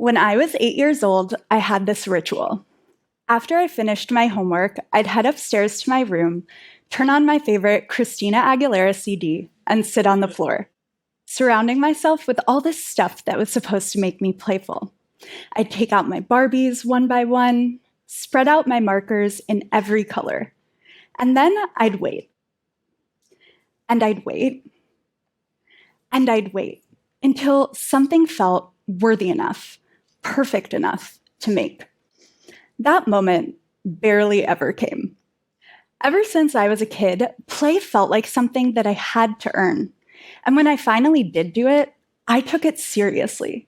When I was 8 years old, I had this ritual. After I finished my homework, I'd head upstairs to my room, turn on my favorite Christina Aguilera CD, and sit on the floor, surrounding myself with all this stuff that was supposed to make me playful. I'd take out my Barbies one by one, spread out my markers in every color, and then I'd wait. And I'd wait. And I'd wait until something felt worthy enough, perfect enough to make. That moment barely ever came. Ever since I was a kid, play felt like something that I had to earn. And when I finally did do it, I took it seriously.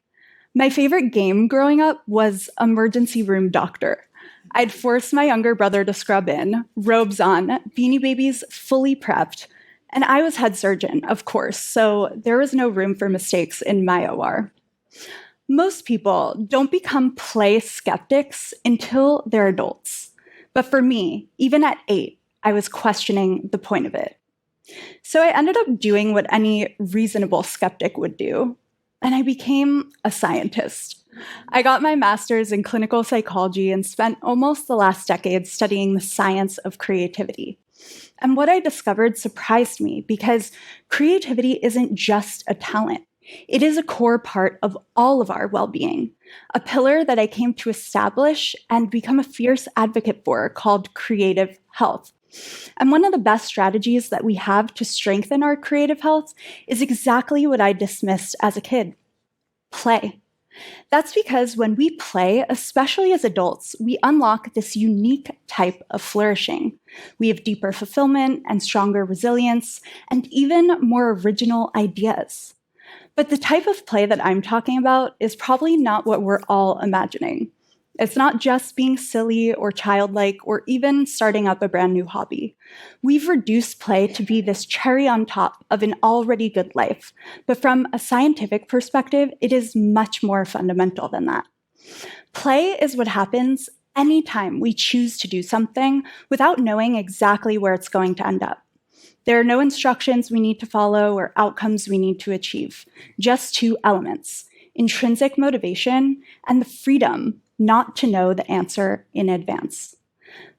My favorite game growing up was Emergency Room Doctor. I'd force my younger brother to scrub in, robes on, Beanie Babies fully prepped, and I was head surgeon, of course, so there was no room for mistakes in my OR. Most people don't become play skeptics until they're adults. But for me, even at 8, I was questioning the point of it. So I ended up doing what any reasonable skeptic would do, and I became a scientist. I got my master's in clinical psychology and spent almost the last decade studying the science of creativity. And what I discovered surprised me because creativity isn't just a talent. It is a core part of all of our well-being, a pillar that I came to establish and become a fierce advocate for called creative health. And one of the best strategies that we have to strengthen our creative health is exactly what I dismissed as a kid: play. That's because when we play, especially as adults, we unlock this unique type of flourishing. We have deeper fulfillment and stronger resilience, and even more original ideas. But the type of play that I'm talking about is probably not what we're all imagining. It's not just being silly or childlike or even starting up a brand new hobby. We've reduced play to be this cherry on top of an already good life. But from a scientific perspective, it is much more fundamental than that. Play is what happens anytime we choose to do something without knowing exactly where it's going to end up. There are no instructions we need to follow or outcomes we need to achieve, just two elements: intrinsic motivation and the freedom not to know the answer in advance.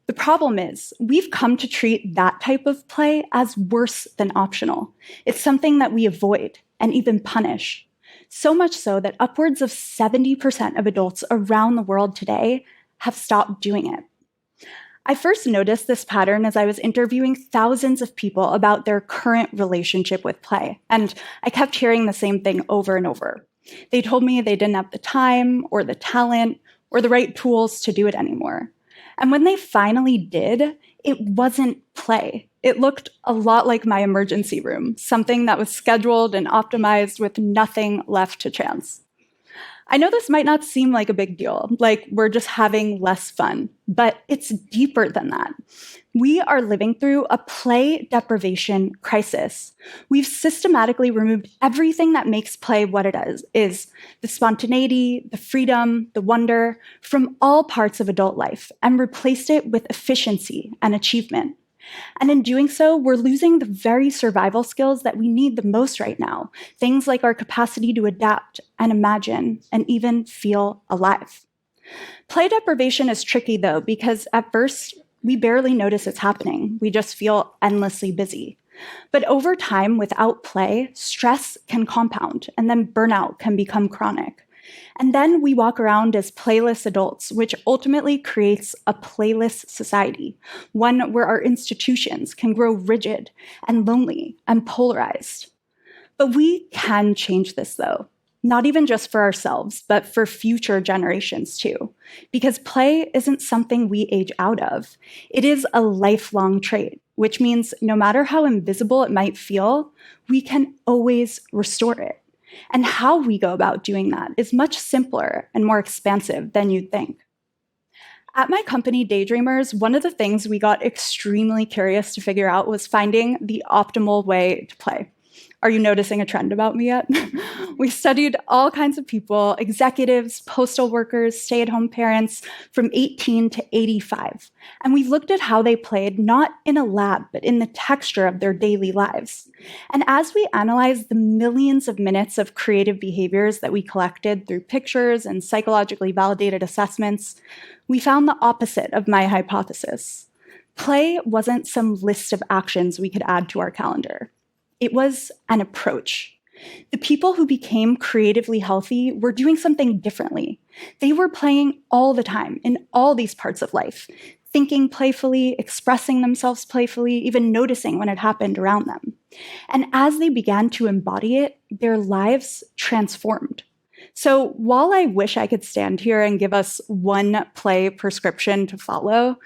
The problem is, we've come to treat that type of play as worse than optional. It's something that we avoid and even punish. So much so that upwards of 70% of adults around the world today have stopped doing it. I first noticed this pattern as I was interviewing thousands of people about their current relationship with play, and I kept hearing the same thing over and over. They told me they didn't have the time or the talent or the right tools to do it anymore. And when they finally did, it wasn't play. It looked a lot like my emergency room, something that was scheduled and optimized with nothing left to chance. I know this might not seem like a big deal, like we're just having less fun, but it's deeper than that. We are living through a play deprivation crisis. We've systematically removed everything that makes play what it is the spontaneity, the freedom, the wonder from all parts of adult life, and replaced it with efficiency and achievement. And in doing so, we're losing the very survival skills that we need the most right now, things like our capacity to adapt and imagine and even feel alive. Play deprivation is tricky, though, because at first, we barely notice it's happening. We just feel endlessly busy. But over time, without play, stress can compound, and then burnout can become chronic. And then we walk around as playless adults, which ultimately creates a playless society, one where our institutions can grow rigid and lonely and polarized. But we can change this, though, not even just for ourselves, but for future generations too, because play isn't something we age out of. It is a lifelong trait, which means no matter how invisible it might feel, we can always restore it. And how we go about doing that is much simpler and more expansive than you'd think. At my company, Daydreamers, one of the things we got extremely curious to figure out was finding the optimal way to play. Are you noticing a trend about me yet? We studied all kinds of people, executives, postal workers, stay-at-home parents from 18 to 85. And we looked at how they played, not in a lab, but in the texture of their daily lives. And as we analyzed the millions of minutes of creative behaviors that we collected through pictures and psychologically validated assessments, we found the opposite of my hypothesis. Play wasn't some list of actions we could add to our calendar. It was an approach. The people who became creatively healthy were doing something differently. They were playing all the time in all these parts of life, thinking playfully, expressing themselves playfully, even noticing when it happened around them. And as they began to embody it, their lives transformed. So while I wish I could stand here and give us one play prescription to follow,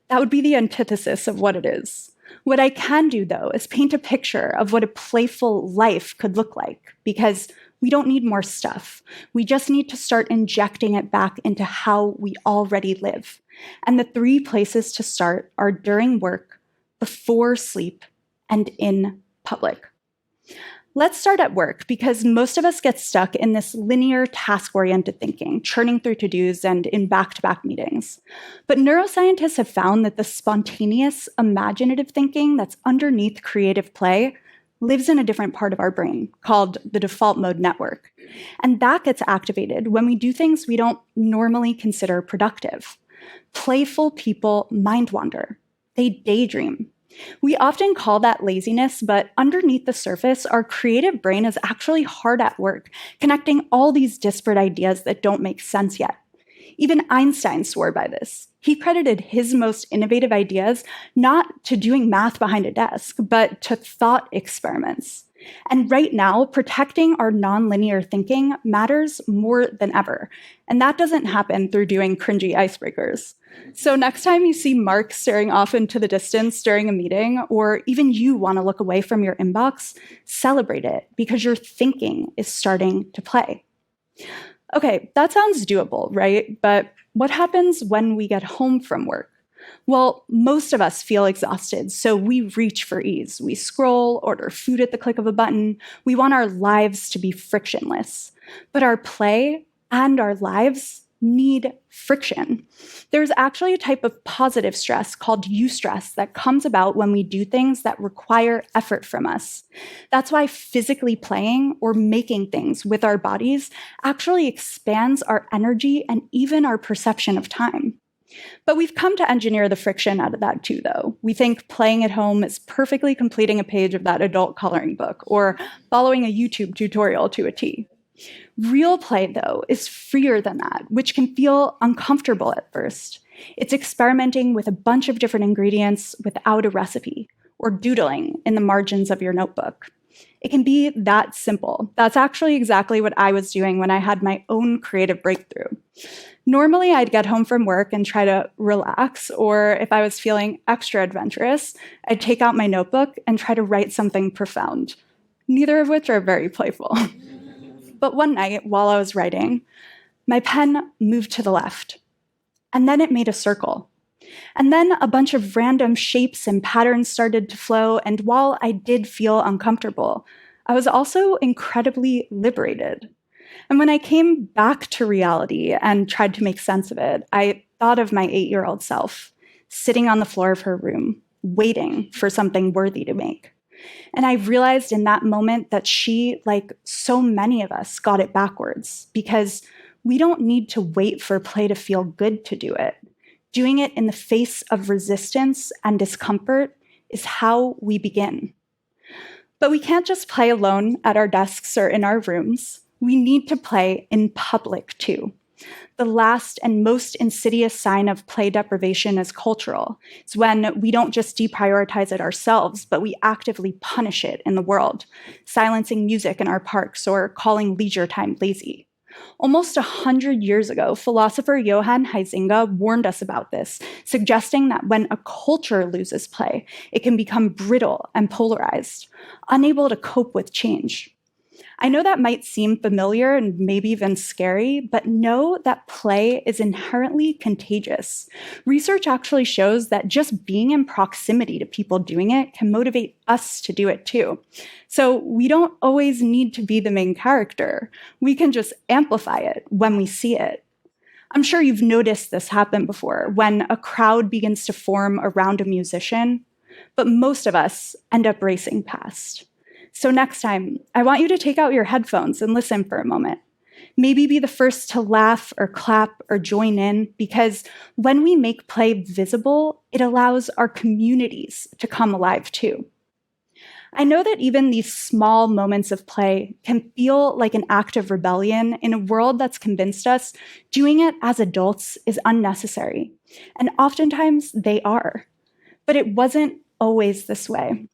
that would be the antithesis of what it is. What I can do, though, is paint a picture of what a playful life could look like, because we don't need more stuff. We just need to start injecting it back into how we already live. And the 3 places to start are during work, before sleep, and in public. Let's start at work, because most of us get stuck in this linear, task-oriented thinking, churning through to-dos and in back-to-back meetings. But neuroscientists have found that the spontaneous, imaginative thinking that's underneath creative play lives in a different part of our brain, called the default mode network. And that gets activated when we do things we don't normally consider productive. Playful people mind wander. They daydream. We often call that laziness, but underneath the surface, our creative brain is actually hard at work, connecting all these disparate ideas that don't make sense yet. Even Einstein swore by this. He credited his most innovative ideas not to doing math behind a desk, but to thought experiments. And right now, protecting our nonlinear thinking matters more than ever. And that doesn't happen through doing cringy icebreakers. So next time you see Mark staring off into the distance during a meeting, or even you want to look away from your inbox, celebrate it, because your thinking is starting to play. Okay, that sounds doable, right? But what happens when we get home from work? Well, most of us feel exhausted, so we reach for ease. We scroll, order food at the click of a button. We want our lives to be frictionless. But our play and our lives need friction. There's actually a type of positive stress called eustress that comes about when we do things that require effort from us. That's why physically playing or making things with our bodies actually expands our energy and even our perception of time. But we've come to engineer the friction out of that too, though. We think playing at home is perfectly completing a page of that adult coloring book or following a YouTube tutorial to a T. Real play, though, is freer than that, which can feel uncomfortable at first. It's experimenting with a bunch of different ingredients without a recipe, or doodling in the margins of your notebook. It can be that simple. That's actually exactly what I was doing when I had my own creative breakthrough. Normally, I'd get home from work and try to relax, or if I was feeling extra adventurous, I'd take out my notebook and try to write something profound, neither of which are very playful. But one night, while I was writing, my pen moved to the left, and then it made a circle. And then a bunch of random shapes and patterns started to flow, and while I did feel uncomfortable, I was also incredibly liberated. And when I came back to reality and tried to make sense of it, I thought of my 8-year-old self, sitting on the floor of her room, waiting for something worthy to make. And I realized in that moment that she, like so many of us, got it backwards, because we don't need to wait for play to feel good to do it. Doing it in the face of resistance and discomfort is how we begin. But we can't just play alone at our desks or in our rooms. We need to play in public too. The last and most insidious sign of play deprivation is cultural. It's when we don't just deprioritize it ourselves, but we actively punish it in the world, silencing music in our parks or calling leisure time lazy. Almost 100 years ago, philosopher Johann Huizinga warned us about this, suggesting that when a culture loses play, it can become brittle and polarized, unable to cope with change. I know that might seem familiar and maybe even scary, but know that play is inherently contagious. Research actually shows that just being in proximity to people doing it can motivate us to do it too. So we don't always need to be the main character. We can just amplify it when we see it. I'm sure you've noticed this happen before when a crowd begins to form around a musician, but most of us end up racing past. So next time, I want you to take out your headphones and listen for a moment. Maybe be the first to laugh or clap or join in, because when we make play visible, it allows our communities to come alive too. I know that even these small moments of play can feel like an act of rebellion in a world that's convinced us doing it as adults is unnecessary. And oftentimes they are. But it wasn't always this way.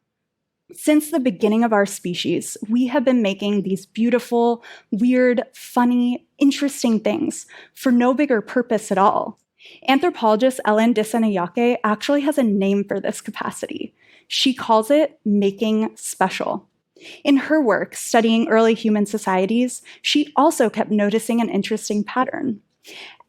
Since the beginning of our species, we have been making these beautiful, weird, funny, interesting things for no bigger purpose at all. Anthropologist Ellen Dissanayake actually has a name for this capacity. She calls it making special. In her work studying early human societies, she also kept noticing an interesting pattern.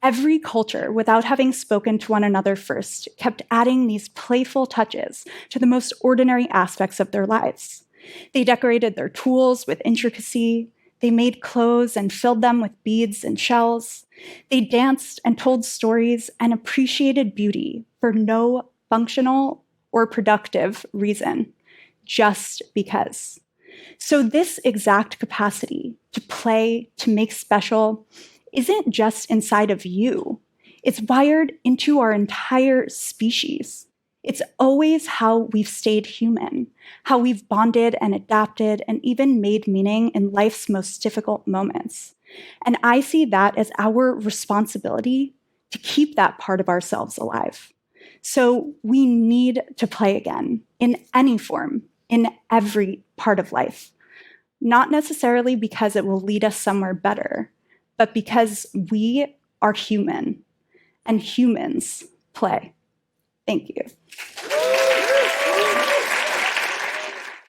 Every culture, without having spoken to one another first, kept adding these playful touches to the most ordinary aspects of their lives. They decorated their tools with intricacy. They made clothes and filled them with beads and shells. They danced and told stories and appreciated beauty for no functional or productive reason, just because. So this exact capacity to play, to make special, isn't just inside of you. It's wired into our entire species. It's always how we've stayed human, how we've bonded and adapted and even made meaning in life's most difficult moments. And I see that as our responsibility to keep that part of ourselves alive. So we need to play again in any form, in every part of life. Not necessarily because it will lead us somewhere better, but because we are human and humans play. Thank you.